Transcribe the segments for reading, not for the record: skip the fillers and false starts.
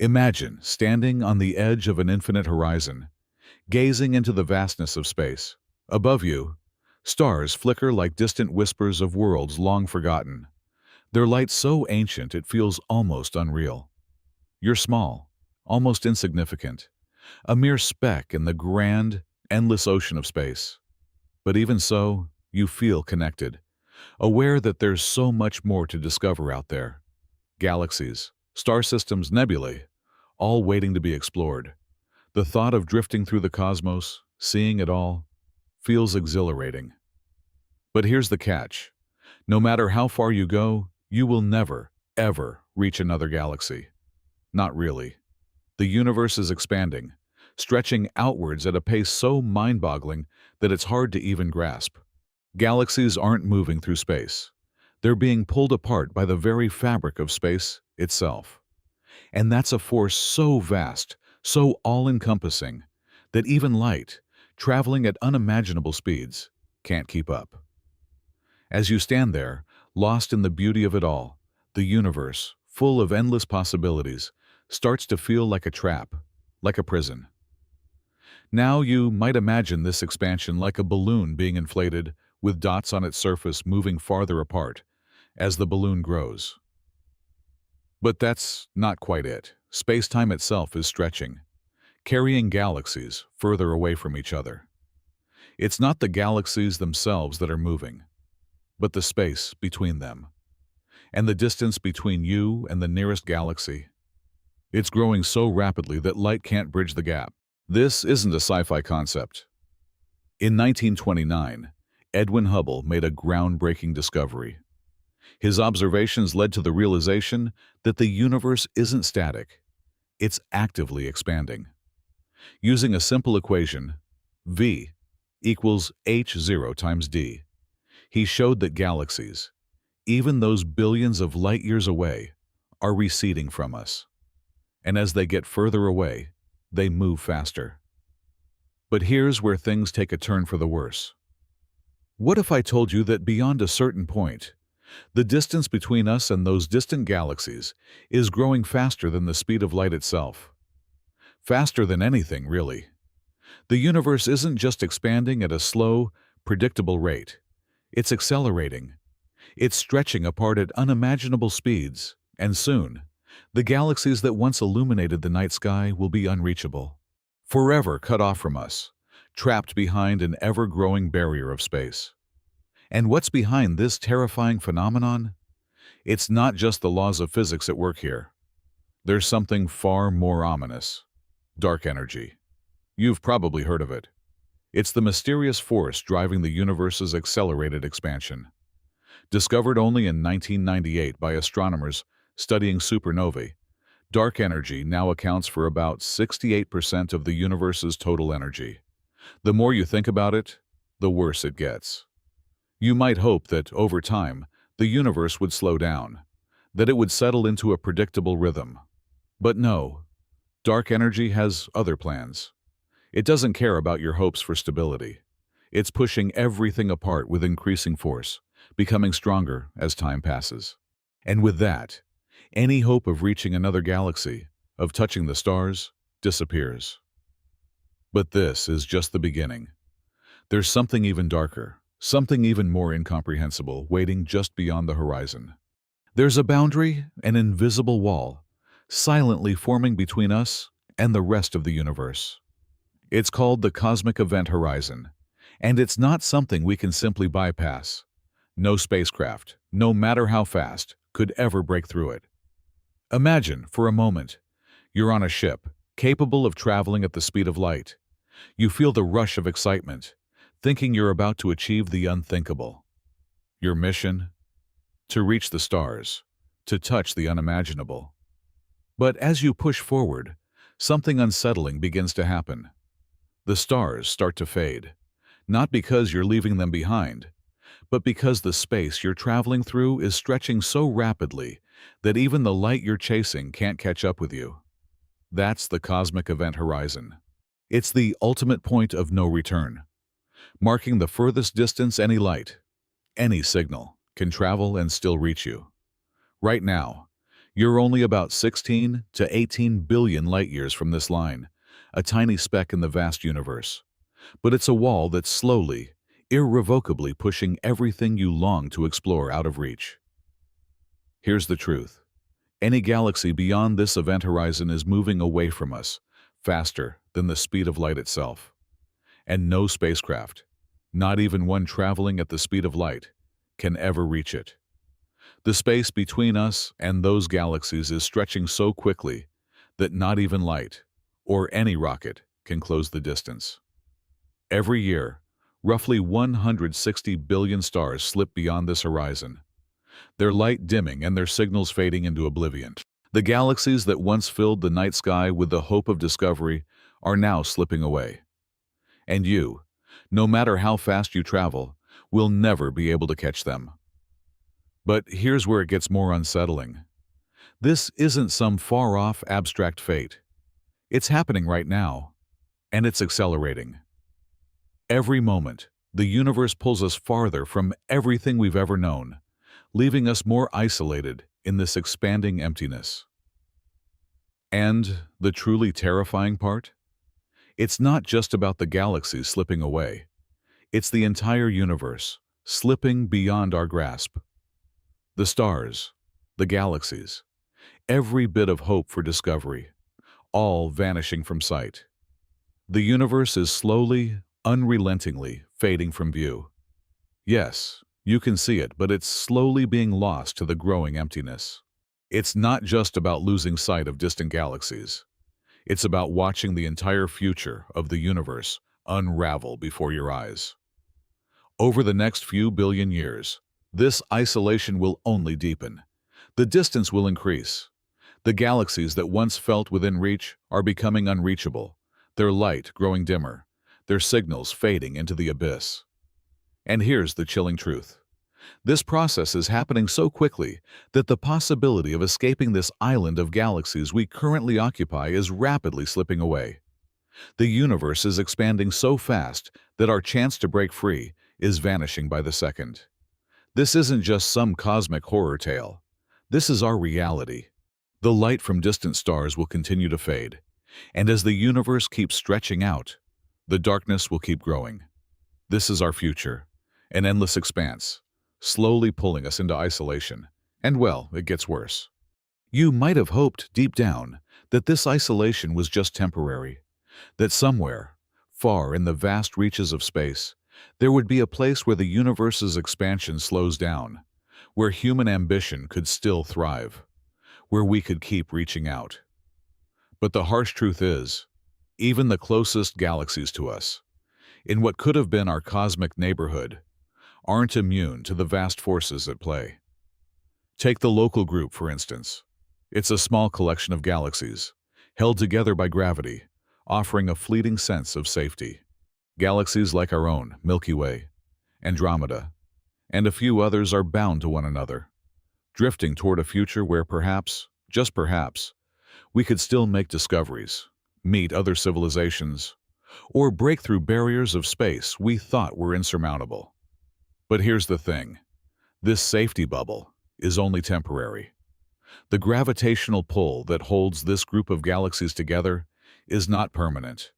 Imagine standing on the edge of an infinite horizon, gazing into the vastness of space. Above you, stars flicker like distant whispers of worlds long forgotten, their light so ancient it feels almost unreal. You're small, almost insignificant, a mere speck in the grand, endless ocean of space. But even so, you feel connected, aware that there's so much more to discover out there. Galaxies, star systems, nebulae, all waiting to be explored. The thought of drifting through the cosmos, seeing it all, feels exhilarating. But here's the catch. No matter how far you go, you will never, ever reach another galaxy. Not really. The universe is expanding, stretching outwards at a pace so mind-boggling that it's hard to even grasp. Galaxies aren't moving through space. They're being pulled apart by the very fabric of space itself. And that's a force so vast, so all-encompassing, that even light, traveling at unimaginable speeds, can't keep up. As you stand there, lost in the beauty of it all, the universe, full of endless possibilities, starts to feel like a trap, like a prison. Now you might imagine this expansion like a balloon being inflated, with dots on its surface moving farther apart as the balloon grows. But that's not quite it. Space-time itself is stretching, carrying galaxies further away from each other. It's not the galaxies themselves that are moving, but the space between them, and the distance between you and the nearest galaxy. It's growing so rapidly that light can't bridge the gap. This isn't a sci-fi concept. In 1929, Edwin Hubble made a groundbreaking discovery. His observations led to the realization that the universe isn't static, it's actively expanding. Using a simple equation, V equals h0 times d, he showed that galaxies, even those billions of light years away, are receding from us. And as they get further away, they move faster. But here's where things take a turn for the worse. What if I told you that beyond a certain point, the distance between us and those distant galaxies is growing faster than the speed of light itself? Faster than anything, really. The universe isn't just expanding at a slow, predictable rate. It's accelerating. It's stretching apart at unimaginable speeds, and soon, the galaxies that once illuminated the night sky will be unreachable, forever cut off from us, trapped behind an ever-growing barrier of space. And what's behind this terrifying phenomenon? It's not just the laws of physics at work here. There's something far more ominous: dark energy. You've probably heard of it. It's the mysterious force driving the universe's accelerated expansion. Discovered only in 1998 by astronomers studying supernovae, dark energy now accounts for about 68% of the universe's total energy. The more you think about it, the worse it gets. You might hope that, over time, the universe would slow down, that it would settle into a predictable rhythm. But no, dark energy has other plans. It doesn't care about your hopes for stability. It's pushing everything apart with increasing force, becoming stronger as time passes. And with that, any hope of reaching another galaxy, of touching the stars, disappears. But this is just the beginning. There's something even darker, something even more incomprehensible waiting just beyond the horizon. There's a boundary, an invisible wall, silently forming between us and the rest of the universe. It's called the cosmic event horizon, and it's not something we can simply bypass. No spacecraft, no matter how fast, could ever break through it. Imagine, for a moment, you're on a ship, capable of traveling at the speed of light. You feel the rush of excitement, thinking you're about to achieve the unthinkable. Your mission? To reach the stars, to touch the unimaginable. But as you push forward, something unsettling begins to happen. The stars start to fade, not because you're leaving them behind, but because the space you're traveling through is stretching so rapidly that even the light you're chasing can't catch up with you. That's the cosmic event horizon. It's the ultimate point of no return, marking the furthest distance any light, any signal, can travel and still reach you. Right now, You're only about 16 to 18 billion light-years from this line, a tiny speck in the vast universe. But it's a wall that's slowly, irrevocably pushing everything you long to explore out of reach. Here's the truth. Any galaxy beyond this event horizon is moving away from us, faster than the speed of light itself. And no spacecraft, not even one traveling at the speed of light, can ever reach it. The space between us and those galaxies is stretching so quickly that not even light, or any rocket, can close the distance. Every year, roughly 160 billion stars slip beyond this horizon, their light dimming and their signals fading into oblivion. The galaxies that once filled the night sky with the hope of discovery are now slipping away. And you, no matter how fast you travel, will never be able to catch them. But here's where it gets more unsettling. This isn't some far-off abstract fate. It's happening right now, and it's accelerating. Every moment, the universe pulls us farther from everything we've ever known, leaving us more isolated in this expanding emptiness. And the truly terrifying part? It's not just about the galaxies slipping away. It's the entire universe, slipping beyond our grasp. The stars, the galaxies, every bit of hope for discovery, all vanishing from sight. The universe is slowly, unrelentingly fading from view. Yes, you can see it, but it's slowly being lost to the growing emptiness. It's not just about losing sight of distant galaxies. It's about watching the entire future of the universe unravel before your eyes. Over the next few billion years, this isolation will only deepen. The distance will increase. The galaxies that once felt within reach are becoming unreachable, their light growing dimmer, their signals fading into the abyss. And here's the chilling truth. This process is happening so quickly that the possibility of escaping this island of galaxies we currently occupy is rapidly slipping away. The universe is expanding so fast that our chance to break free is vanishing by the second. This isn't just some cosmic horror tale. This is our reality. The light from distant stars will continue to fade, and as the universe keeps stretching out, the darkness will keep growing. This is our future, an endless expanse, slowly pulling us into isolation. And well, it gets worse. You might have hoped deep down that this isolation was just temporary, that somewhere, far in the vast reaches of space, there would be a place where the universe's expansion slows down, where human ambition could still thrive, where we could keep reaching out. But the harsh truth is, even the closest galaxies to us, in what could have been our cosmic neighborhood, aren't immune to the vast forces at play. Take the local group, for instance. It's a small collection of galaxies, held together by gravity, offering a fleeting sense of safety. Galaxies like our own, Milky Way, Andromeda, and a few others are bound to one another, drifting toward a future where perhaps, just perhaps, we could still make discoveries, meet other civilizations, or break through barriers of space we thought were insurmountable. But here's the thing. This safety bubble is only temporary. The gravitational pull that holds this group of galaxies together is not permanent.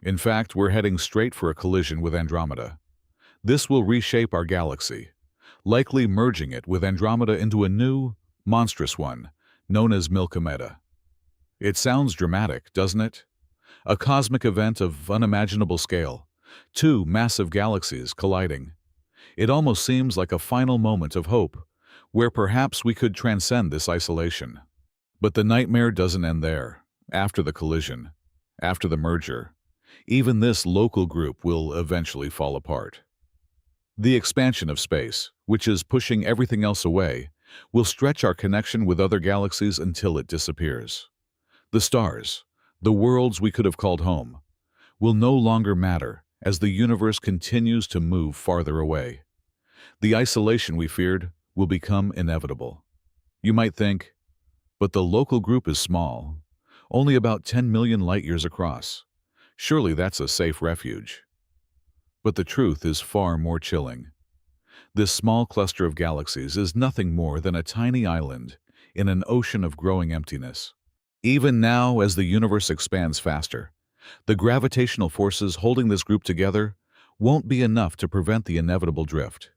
In fact, we're heading straight for a collision with Andromeda. This will reshape our galaxy, likely merging it with Andromeda into a new, monstrous one, known as Milkomeda. It sounds dramatic, doesn't it? A cosmic event of unimaginable scale, two massive galaxies colliding. It almost seems like a final moment of hope, where perhaps we could transcend this isolation. But the nightmare doesn't end there. After the collision, after the merger, even this local group will eventually fall apart. The expansion of space, which is pushing everything else away, will stretch our connection with other galaxies until it disappears. The stars, the worlds we could have called home, will no longer matter as the universe continues to move farther away. The isolation we feared will become inevitable. You might think, but the local group is small, only about 10 million light-years across. Surely that's a safe refuge. But the truth is far more chilling. This small cluster of galaxies is nothing more than a tiny island in an ocean of growing emptiness. Even now, as the universe expands faster, the gravitational forces holding this group together won't be enough to prevent the inevitable drift.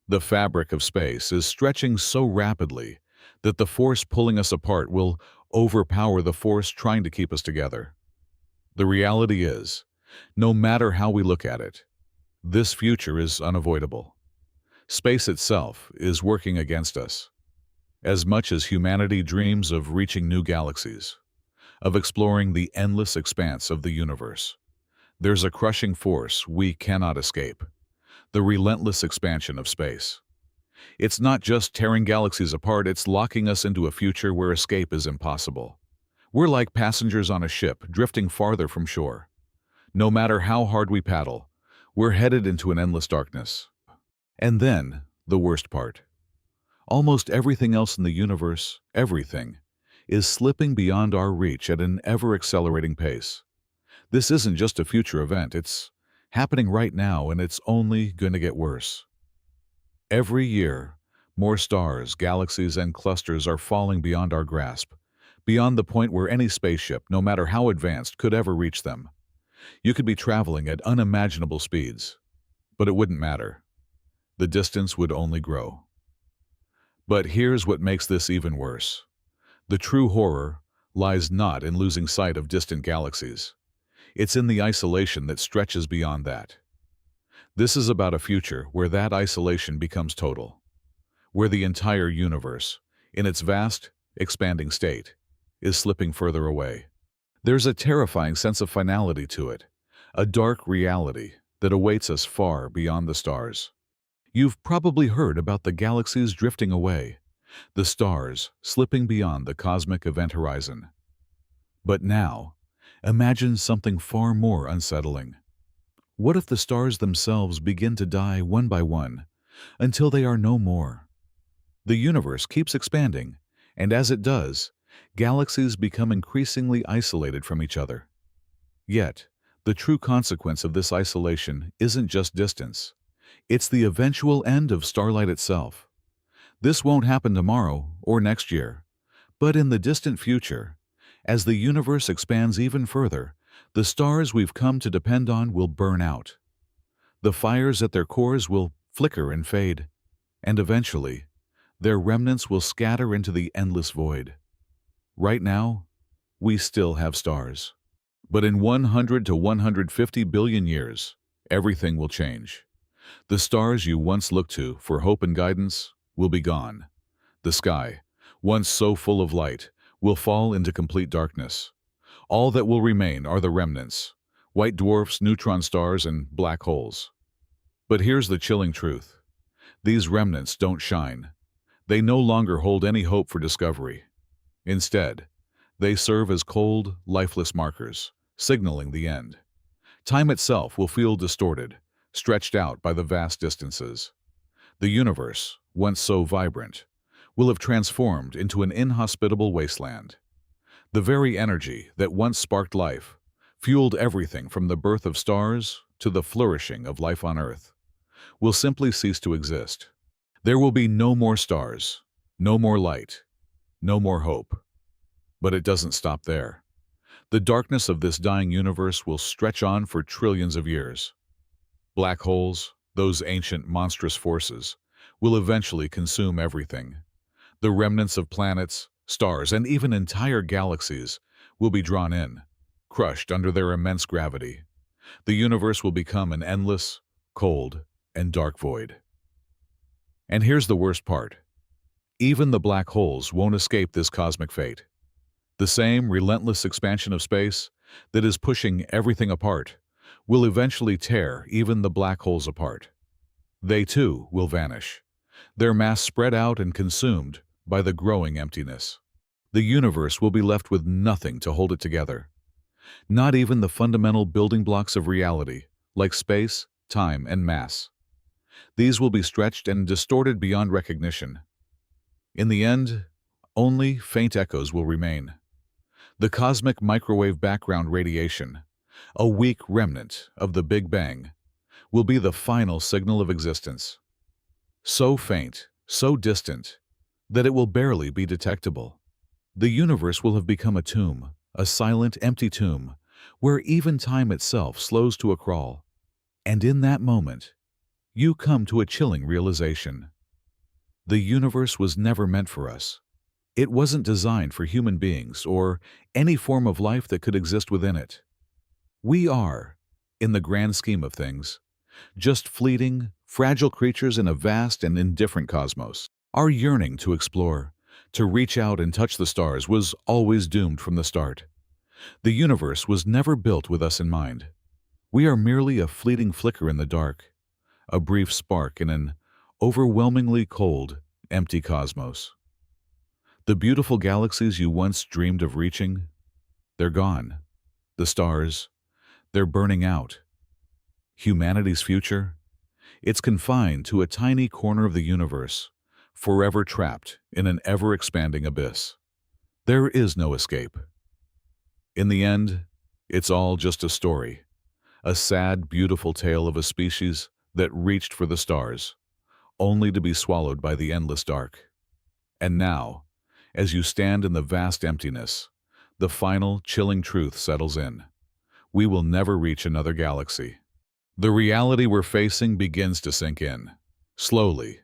The fabric of space is stretching so rapidly that the force pulling us apart will overpower the force trying to keep us together. The reality is, no matter how we look at it, this future is unavoidable. Space itself is working against us. As much as humanity dreams of reaching new galaxies, of exploring the endless expanse of the universe, there's a crushing force we cannot escape: the relentless expansion of space. It's not just tearing galaxies apart, it's locking us into a future where escape is impossible. We're like passengers on a ship drifting farther from shore. No matter how hard we paddle, we're headed into an endless darkness. And then, the worst part. Almost everything else in the universe, everything, is slipping beyond our reach at an ever-accelerating pace. This isn't just a future event, it's happening right now, and it's only going to get worse. Every year, more stars, galaxies, and clusters are falling beyond our grasp, beyond the point where any spaceship, no matter how advanced, could ever reach them. You could be traveling at unimaginable speeds, but it wouldn't matter. The distance would only grow. But here's what makes this even worse. The true horror lies not in losing sight of distant galaxies. It's in the isolation that stretches beyond that. This is about a future where that isolation becomes total, where the entire universe, in its vast, expanding state, is slipping further away. There's a terrifying sense of finality to it, a dark reality that awaits us far beyond the stars. You've probably heard about the galaxies drifting away, the stars slipping beyond the cosmic event horizon. But now, imagine something far more unsettling. What if the stars themselves begin to die one by one, until they are no more? The universe keeps expanding, and as it does, galaxies become increasingly isolated from each other. Yet, the true consequence of this isolation isn't just distance. It's the eventual end of starlight itself. This won't happen tomorrow or next year, but in the distant future, as the universe expands even further, the stars we've come to depend on will burn out. The fires at their cores will flicker and fade, and eventually, their remnants will scatter into the endless void. Right now, we still have stars. But in 100 to 150 billion years, everything will change. The stars you once looked to for hope and guidance will be gone. The sky, once so full of light, will fall into complete darkness. All that will remain are the remnants: white dwarfs, neutron stars, and black holes. But here's the chilling truth. These remnants don't shine. They no longer hold any hope for discovery. Instead, they serve as cold, lifeless markers, signaling the end. Time itself will feel distorted, stretched out by the vast distances. The universe, once so vibrant, will have transformed into an inhospitable wasteland. The very energy that once sparked life, fueled everything from the birth of stars to the flourishing of life on Earth, will simply cease to exist. There will be no more stars, no more light, no more hope. But it doesn't stop there. The darkness of this dying universe will stretch on for trillions of years. Black holes, those ancient monstrous forces, will eventually consume everything. The remnants of planets, stars, and even entire galaxies will be drawn in, crushed under their immense gravity. The universe will become an endless, cold, and dark void. And here's the worst part. Even the black holes won't escape this cosmic fate. The same relentless expansion of space that is pushing everything apart will eventually tear even the black holes apart. They too will vanish, their mass spread out and consumed by the growing emptiness. The universe will be left with nothing to hold it together. Not even the fundamental building blocks of reality, like space, time, and mass. These will be stretched and distorted beyond recognition. In the end, only faint echoes will remain. The cosmic microwave background radiation, a weak remnant of the Big Bang, will be the final signal of existence. So faint, so distant, that it will barely be detectable. The universe will have become a tomb, a silent, empty tomb, where even time itself slows to a crawl. And in that moment, you come to a chilling realization. The universe was never meant for us. It wasn't designed for human beings or any form of life that could exist within it. We are, in the grand scheme of things, just fleeting, fragile creatures in a vast and indifferent cosmos. Our yearning to explore, to reach out and touch the stars was always doomed from the start. The universe was never built with us in mind. We are merely a fleeting flicker in the dark, a brief spark in an overwhelmingly cold, empty cosmos. The beautiful galaxies you once dreamed of reaching, they're gone. The stars, they're burning out. Humanity's future, it's confined to a tiny corner of the universe, forever trapped in an ever-expanding abyss. There is no escape. In the end, it's all just a story, a sad, beautiful tale of a species that reached for the stars, only to be swallowed by the endless dark. And now, as you stand in the vast emptiness, the final, chilling truth settles in. We will never reach another galaxy. The reality we're facing begins to sink in, slowly,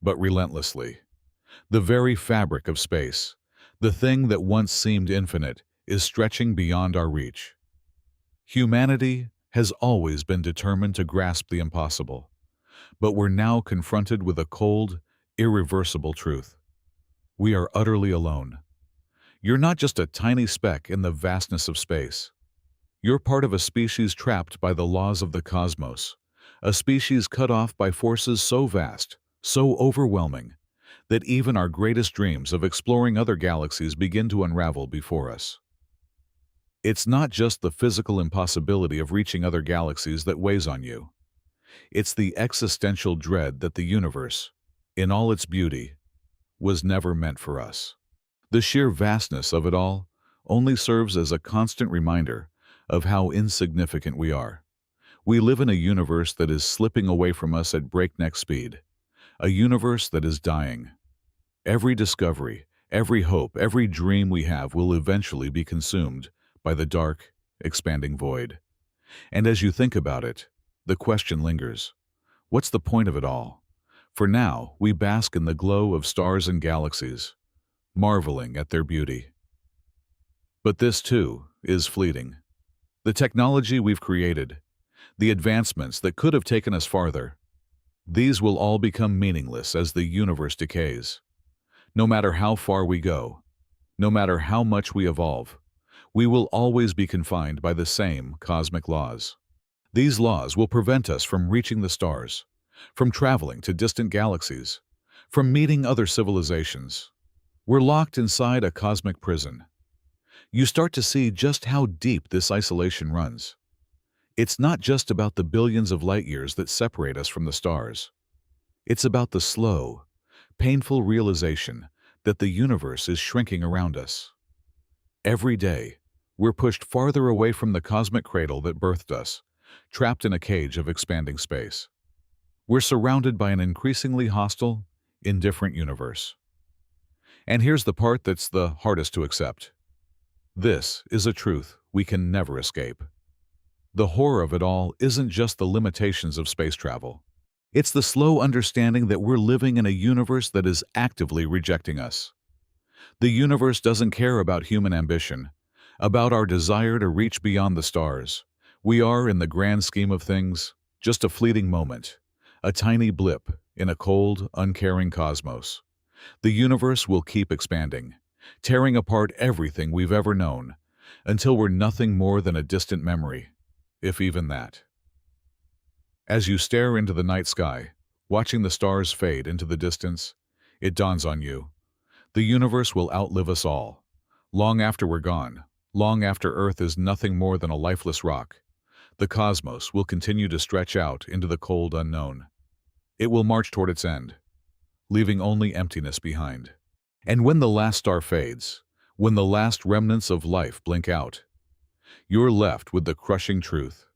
but relentlessly. The very fabric of space, the thing that once seemed infinite, is stretching beyond our reach. Humanity has always been determined to grasp the impossible, but we're now confronted with a cold, irreversible truth. We are utterly alone. You're not just a tiny speck in the vastness of space. You're part of a species trapped by the laws of the cosmos, a species cut off by forces so vast, so overwhelming, that even our greatest dreams of exploring other galaxies begin to unravel before us. It's not just the physical impossibility of reaching other galaxies that weighs on you. It's the existential dread that the universe, in all its beauty, was never meant for us. The sheer vastness of it all only serves as a constant reminder of how insignificant we are. We live in a universe that is slipping away from us at breakneck speed, a universe that is dying. Every discovery, every hope, every dream we have will eventually be consumed by the dark, expanding void. And as you think about it, the question lingers. What's the point of it all? For now, we bask in the glow of stars and galaxies, marveling at their beauty. But this, too, is fleeting. The technology we've created, the advancements that could have taken us farther, these will all become meaningless as the universe decays. No matter how far we go, no matter how much we evolve, we will always be confined by the same cosmic laws. These laws will prevent us from reaching the stars, from traveling to distant galaxies, from meeting other civilizations. We're locked inside a cosmic prison. You start to see just how deep this isolation runs. It's not just about the billions of light years that separate us from the stars. It's about the slow, painful realization that the universe is shrinking around us. Every day, we're pushed farther away from the cosmic cradle that birthed us, trapped in a cage of expanding space. We're surrounded by an increasingly hostile, indifferent universe. And here's the part that's the hardest to accept. This is a truth we can never escape. The horror of it all isn't just the limitations of space travel. It's the slow understanding that we're living in a universe that is actively rejecting us. The universe doesn't care about human ambition, about our desire to reach beyond the stars. We are, in the grand scheme of things, just a fleeting moment, a tiny blip in a cold, uncaring cosmos. The universe will keep expanding, tearing apart everything we've ever known, until we're nothing more than a distant memory, if even that. As you stare into the night sky, watching the stars fade into the distance, it dawns on you. The universe will outlive us all. Long after we're gone, long after Earth is nothing more than a lifeless rock, the cosmos will continue to stretch out into the cold unknown. It will march toward its end, leaving only emptiness behind. And when the last star fades, when the last remnants of life blink out, you're left with the crushing truth.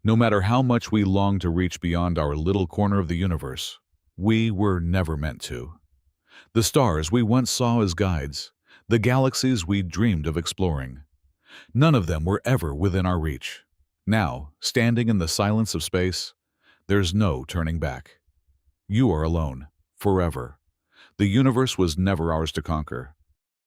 No matter how much we long to reach beyond our little corner of the universe, we were never meant to. The stars we once saw as guides, the galaxies we dreamed of exploring. None of them were ever within our reach. Now, standing in the silence of space, there's no turning back. You are alone, forever. The universe was never ours to conquer.